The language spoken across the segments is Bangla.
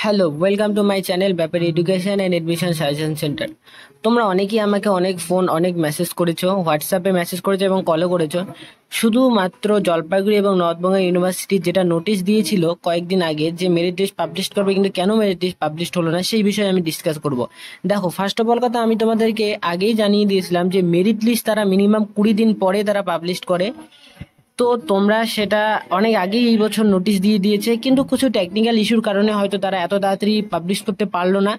Hello, welcome to my channel ব্যাপার education and admission suggestion centre. তোমরা অনেকেই আমাকে অনেক ফোন অনেক মেসেজ করেছো, হোয়াটসঅ্যাপে মেসেজ করেছো এবং কলও করেছো। শুধুমাত্র জলপাইগুড়ি এবং নর্থবেঙ্গল ইউনিভার্সিটির যেটা নোটিশ দিয়েছিল কয়েকদিন আগে যে মেরিট লিস্ট পাবলিশ করবে, কিন্তু কেন মেরিট লিস্ট পাবলিশ হলো না সেই বিষয়ে আমি ডিসকাস করব। দেখো, ফার্স্ট অফ অল কথা আমি তোমাদেরকে আগেই জানিয়ে দিয়েছিলাম যে মেরিট লিস্ট তারা মিনিমাম 20 দিন পরে তারা পাবলিশ করে। তো তোমরা সেটা অনেক আগেই এই বছর নোটিশ দিয়ে দিয়েছে, কিন্তু কিছু টেকনিক্যাল ইস্যুর কারণে হয়তো তারা এত তাড়াতাড়ি পাবলিশ করতে পারলো না।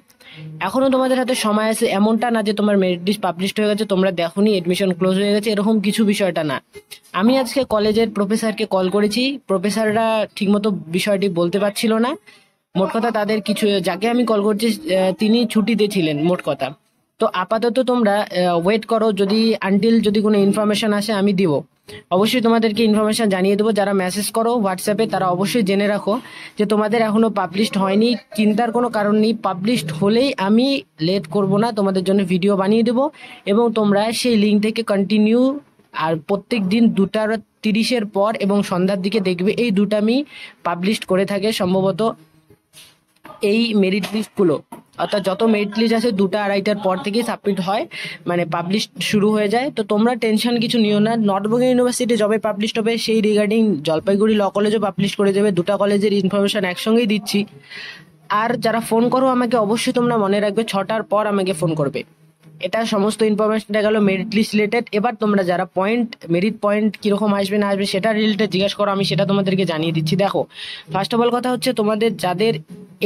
এখনো তোমাদের হাতে সময় আছে, এমনটা না যে তোমার মেরিট লিস্ট পাবলিশ হয়ে গেছে, তোমরা দেখোনি, এডমিশন ক্লোজ হয়ে গেছে, এরকম কিছু বিষয়টা না। আমি আজকে কলেজের প্রফেসরকে কল করেছি, প্রফেসররা ঠিকমতো বিষয়টি বলতে পারছিল না। মোট কথা তাদের কিছু, যাকে আমি কল করছি তিনি ছুটিতে ছিলেন মোট কথা। তো আপাতত তোমরা ওয়েট করো, যদি আনটিল যদি কোনো ইনফরমেশন আসে আমি দিব, অবশ্যই তোমাদেরকে ইনফরমেশন জানিয়ে দেবো। যারা মেসেজ করো হোয়াটসঅ্যাপে তারা অবশ্যই জেনে রাখো যে তোমাদের এখনো পাবলিশড হয়নি, চিন্তার কোনো কারণ নেই। পাবলিশড হলেই আমি লেট করব না, তোমাদের জন্য ভিডিও বানিয়ে দেবো এবং তোমরা সেই লিঙ্ক থেকে কন্টিনিউ, আর প্রত্যেক দিন 2:30 পর এবং সন্ধ্যার দিকে দেখবে এই দুটো আমি পাবলিশ করে থাকে সম্ভবত এই মেরিট লিস্টগুলো। অর্থাৎ যত মেরিট লিস্ট আছে 2টা-2:30টার পর থেকেই সাবমিট হয়, মানে পাবলিশ শুরু হয়ে যায়। তো তোমরা টেনশন কিছু নিও না, নর্থবেঙ্গল ইউনিভার্সিটি যবে পাবলিশ হবে সেই রিগার্ডিং জলপাইগুড়ি ল কলেজও পাবলিশ করে দেবে। দুটো কলেজের ইনফরমেশন একসঙ্গেই দিচ্ছি। আর যারা ফোন করো আমাকে, অবশ্যই তোমরা মনে রাখবে 6টার পর আমাকে ফোন করবে। এটা সমস্ত ইনফরমেশনটা গেল মেরিট লিস্ট রিলেটেড। এবার তোমরা যারা পয়েন্ট, মেরিট পয়েন্ট কীরকম আসবে না আসবে সেটা রিলেটেড জিজ্ঞেস করো, আমি সেটা তোমাদেরকে জানিয়ে দিচ্ছি। দেখো, ফার্স্ট অফ অল কথা হচ্ছে তোমাদের যাদের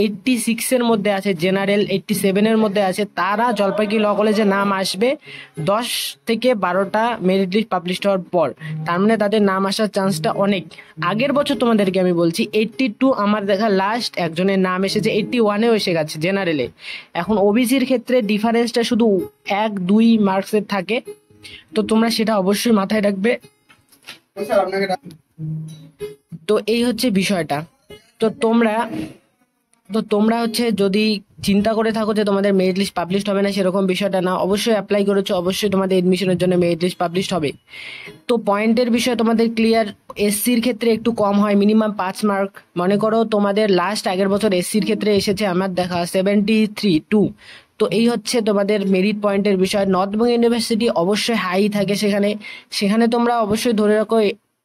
86-এর মধ্যে আছে, জেনারেল 87-এর মধ্যে আছে, তারা জলপাইগুড়ি ল কলেজে নাম আসবে 10 থেকে 12টা মেরিট লিস্ট পাবলিশ হওয়ার পর। তার মানে তাদের নাম আসার চান্সটা অনেক। আগের বছর তোমাদেরকে আমি বলছি 82, আমার দেখা লাস্ট একজনের নাম এসেছে, 81-এও এসে গেছে জেনারেলে। এখন ওবিসির ক্ষেত্রে ডিফারেন্সটা শুধু 1-2 মার্কসের থাকে, তো তোমরা সেটা অবশ্যই মাথায় রাখবে। তো এই হচ্ছে বিষয়টা। তো তোমরা হচ্ছে যদি চিন্তা করে থাকো যে তোমাদের মেরিট লিস্ট পাবলিশ হবে না, সেরকম বিষয়টা না, অবশ্যই অ্যাপ্লাই করেছো, অবশ্যই তোমাদের এডমিশনের জন্য মেরিট লিস্ট পাবলিশ হবে। তো পয়েন্টের বিষয়ে তোমাদের ক্লিয়ার, এসসির ক্ষেত্রে একটু কম হয়, মিনিমাম 5 মার্ক। মনে করো তোমাদের লাস্ট আগের বছর এসসির ক্ষেত্রে এসেছে আমার দেখা 73-2। তো এই হচ্ছে তোমাদের মেরিট পয়েন্টের বিষয়। নর্থবেঙ্গল ইউনিভার্সিটি অবশ্যই হাই থাকে সেখানে, তোমরা অবশ্যই ধরে রাখো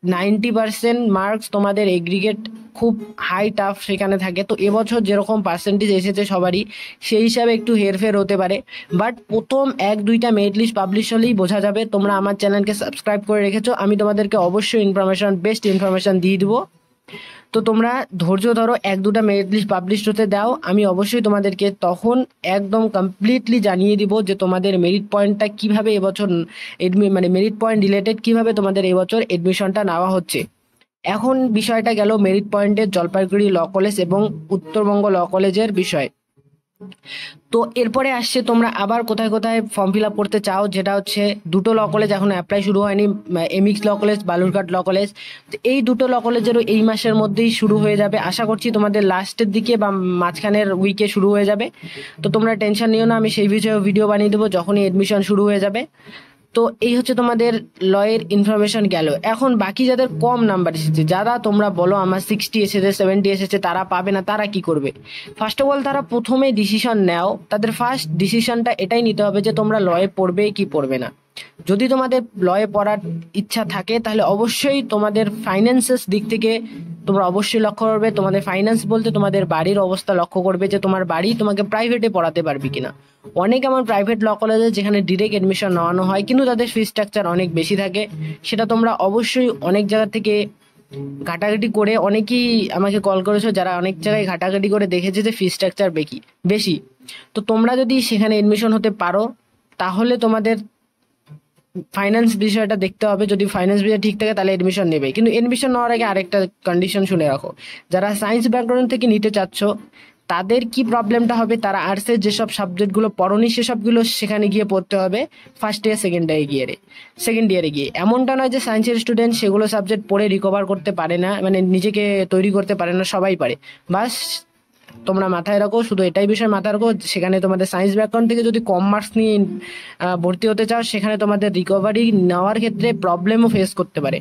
90% মার্কস তোমাদের এগ্রিগেট খুব হাই টাফ সেখানে থাকে। তো এবছর যেরকম পার্সেন্টেজ এসেছে সবারই, সেই হিসাবে একটু হেরফের হতে পারে। বাট প্রথম 1-2টা মেরিট লিস্ট পাবলিশ হলেই বোঝা যাবে। তোমরা আমার চ্যানেলকে সাবস্ক্রাইব করে রেখেছো, আমি তোমাদেরকে অবশ্যই ইনফরমেশন, বেস্ট ইনফরমেশন দিয়ে দেবো। তো তোমরা ধৈর্য ধরো, 1-2টা মেরিট লিস্ট পাবলিশ হতে দাও, আমি অবশ্যই তোমাদেরকে তখন একদম কমপ্লিটলি জানিয়ে দিব যে তোমাদের মেরিট পয়েন্টটা কিভাবে এবছর, মানে মেরিট পয়েন্ট রিলেটেড কিভাবে তোমাদের এবছর এডমিশনটা নেওয়া হচ্ছে। এখন বিষয়টা গেল মেরিট পয়েন্টের জলপাইগুড়ি ল কলেজ এবং উত্তরবঙ্গ ল কলেজের বিষয়। তো এরপরে আসছে তোমরা আবার কোথায় কোথায় ফর্ম ফিল আপ করতে চাও, যেটা হচ্ছে দুটো ল কলেজ এখনো অ্যাপ্লাই শুরু হয়নি, MX law college, Balurghat law college. তো এই দুটো ল কলেজেরও এই মাসের মধ্যেই শুরু হয়ে যাবে, আশা করছি তোমাদের লাস্টের দিকে বা মাঝখানের উইকে শুরু হয়ে যাবে। তো তোমরা টেনশন নিও না, আমি সেই বিষয়ে ভিডিও বানিয়ে দেবো যখনই এডমিশন শুরু হয়ে যাবে। তো এই হচ্ছে তোমাদের লয়ের ইনফরমেশন গেল। এখন বাকি যাদের কম নাম্বার এসেছে, যারা তোমরা বলো আমার 60 এসেছে, 70 এসেছে, তারা পাবে না, তারা কি করবে? ফার্স্ট অফ অল তারা প্রথমে ডিসিশন নাও, তাদের ফার্স্ট ডিসিশনটা এটাই নিতে হবে যে তোমরা লয়ে পড়বে কি পড়বে না। যদি তোমাদের লয়ে পড়ার ইচ্ছা থাকে তাহলে অবশ্যই তোমাদের ফাইন্যান্সের দিক থেকে তোমরা অবশ্যই লক্ষ্য করবে। তোমাদের ফাইন্যান্স বলতে তোমাদের বাড়ির অবস্থা লক্ষ্য করবে, যে তোমার বাড়ি তোমাকে প্রাইভেটে পড়াতে পারবে কিনা। অনেক এমন প্রাইভেট ল কলেজে যেখানে ডিরেক্ট এডমিশন নেওয়ানো হয়, কিন্তু তাদের ফি স্ট্রাকচার অনেক বেশি থাকে। সেটা তোমরা অবশ্যই অনেক জায়গা থেকে ঘাটাঘাটি করে, অনেকেই আমাকে কল করেছো যারা অনেক জায়গায় ঘাটাঘাটি করে দেখেছে যে ফি স্ট্রাকচার বেশি। তো তোমরা যদি সেখানে এডমিশন হতে পারো তাহলে তোমাদের ফাইন্যান্স বিষয়টা দেখতে হবে। যদি ফাইন্যান্স বিষয় ঠিক থাকে তাহলে এডমিশন নেবে, কিন্তু এডমিশন নেওয়ার আগে আরেকটা কন্ডিশন শুনে রাখো। যারা সায়েন্স ব্যাকগ্রাউন্ড থেকে নিতে চাচ্ছ তাদের কি প্রবলেমটা হবে, তারা আর্টসের যেসব সাবজেক্টগুলো পড়নি সেসবগুলো সেখানে গিয়ে পড়তে হবে ফার্স্ট ইয়ার সেকেন্ড ইয়ারে গিয়ে। এমনটা নয় যে সায়েন্সের স্টুডেন্ট সেগুলো সাবজেক্ট পড়ে রিকভার করতে পারে না, মানে নিজেকে তৈরি করতে পারে না, সবাই পারে। বাস তোমরা মাথায় রাখো, শুধু এটাই বিষয় মাথায় রাখো, সেখানে তোমাদের সায়েন্স ব্যাকগ্রাউন্ড থেকে যদি কম মার্কস নিয়ে ভর্তি হতে চাও সেখানে তোমাদের রিকভারি নেওয়ার ক্ষেত্রে প্রবলেমও ফেস করতে পারে।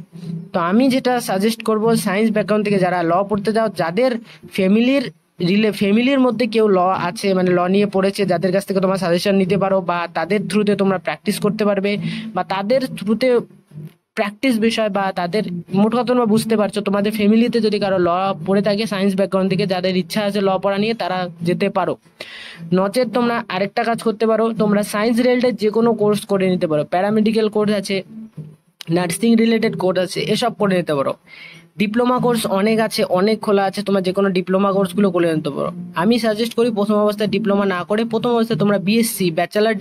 তো আমি যেটা সাজেস্ট করব, সায়েন্স ব্যাকগ্রাউন্ড থেকে যারা ল পড়তে চাও, যাদের ফ্যামিলির ফ্যামিলির মধ্যে কেউ ল আছে, মানে ল নিয়ে পড়েছে, যাদের কাছ থেকে তোমার সাজেশন নিতে পারো, বা তাদের থ্রুতে তোমরা প্র্যাকটিস করতে পারবে, বা তাদের থ্রুতে প্র্যাকটিস বিষয়, বা তাদের মোট কথা তোমরা বুঝতে পারছো, তোমাদের ফ্যামিলিতে যদি কারো ল পড়ে থাকে সায়েন্স ব্যাকগ্রাউন্ড থেকে, যাদের ইচ্ছা আছে ল পড়া নিয়ে, তারা যেতে পারো। নচেত তোমরা আরেকটা কাজ করতে পারো, তোমরা সায়েন্স রিলেটেড যে কোনো কোর্স করে নিতে পারো, প্যারামেডিক্যাল কোর্স আছে, নার্সিং রিলেটেড কোর্স আছে, এসব করে নিতে পারো। ডিপ্লোমা কোর্স অনেক আছে, অনেক খোলা আছে, তোমরা যে কোনো ডিপ্লোমা কোর্সগুলো করে নিতে পারো। আমি সাজেস্ট করি প্রথম অবস্থায় ডিপ্লোমা না করে প্রথম অবস্থায় তোমরা বিএসসি, ব্যাচেলার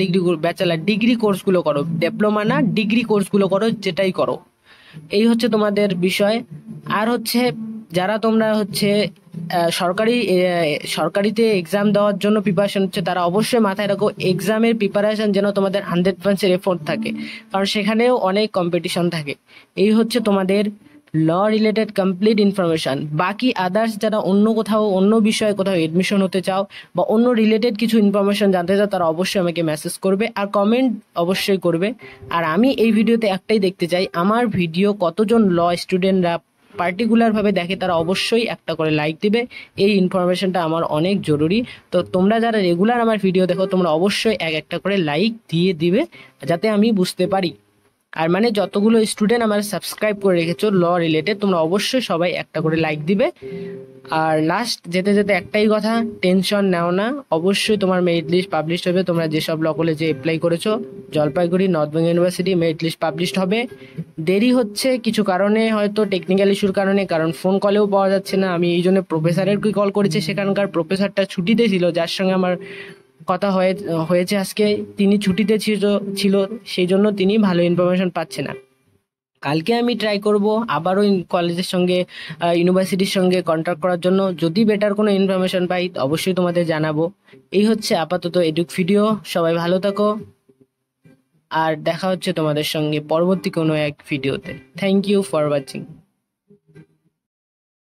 ডিগ্রি কোর্সগুলো করো, ডিপ্লোমা না ডিগ্রি কোর্সগুলো করো, যেটাই করো। এই হচ্ছে তোমাদের বিষয়। আর হচ্ছে যারা তোমরা হচ্ছে সরকারিতে এক্সাম দেওয়ার জন্য প্রিপারেশন হচ্ছে, তারা অবশ্যই মাথায় রাখো এক্সামের প্রিপারেশন যেন তোমাদের 100% এফোর্ট থাকে, কারণ সেখানেও অনেক কম্পিটিশন থাকে। এই হচ্ছে তোমাদের ল রিলেটেড কমপ্লিট ইনফরমেশন। বাকি আদার্স যারা অন্য কোথাও, অন্য বিষয়ে কোথাও এডমিশন হতে চাও, বা অন্য রিলেটেড কিছু ইনফরমেশন জানতে চাও, তারা অবশ্যই আমাকে মেসেজ করবে আর কমেন্ট অবশ্যই করবে। আর আমি এই ভিডিওতে একটাই দেখতে চাই, আমার ভিডিও কতজন ল স্টুডেন্টরা পার্টিকুলারভাবে দেখে, তারা অবশ্যই একটা করে লাইক দিবে। এই ইনফরমেশনটা আমার অনেক জরুরি। তো তোমরা যারা রেগুলার আমার ভিডিও দেখো, তোমরা অবশ্যই একটা করে লাইক দিয়ে দিবে, যাতে আমি বুঝতে পারি। আর মানে যতগুলো স্টুডেন্ট আমার সাবস্ক্রাইব করে রেখেছো ল রিলেটেড, তোমরা অবশ্যই সবাই একটা করে লাইক দিবে। আর লাস্ট যেতে যেতে একটাই কথা, টেনশন নাও না, অবশ্যই তোমার মেরিট লিস্ট পাবলিশ হবে। তোমরা যেসব ল কলেজে অ্যাপ্লাই করেছো, Jalpaiguri, north Bengal university, merit list publish হবে। দেরি হচ্ছে কিছু কারণে, হয়তো টেকনিক্যাল ইস্যুর কারণে, কারণ ফোন কলেও পাওয়া যাচ্ছে না। আমি এই জন্য প্রফেসরেরকে কল করেছি, সেখানকার প্রফেসরটা ছুটিতে ছিল, যার সঙ্গে আমার কথা হয়েছে আজকে, তিনি ছুটিতে ছিল, সেই জন্য তিনি ভালো ইনফরমেশন পাচ্ছে না। কালকে আমি ট্রাই করব আবারও কলেজের সঙ্গে, ইউনিভার্সিটির সঙ্গে কন্ট্যাক্ট করার জন্য। যদি বেটার কোনো ইনফরমেশন পাই অবশ্যই তোমাদের জানাবো। এই হচ্ছে আপাতত এডুক ভিডিও। সবাই ভালো থাকো, আর দেখা হচ্ছে তোমাদের সঙ্গে পরবর্তী কোনো এক ভিডিওতে। Thank you for watching.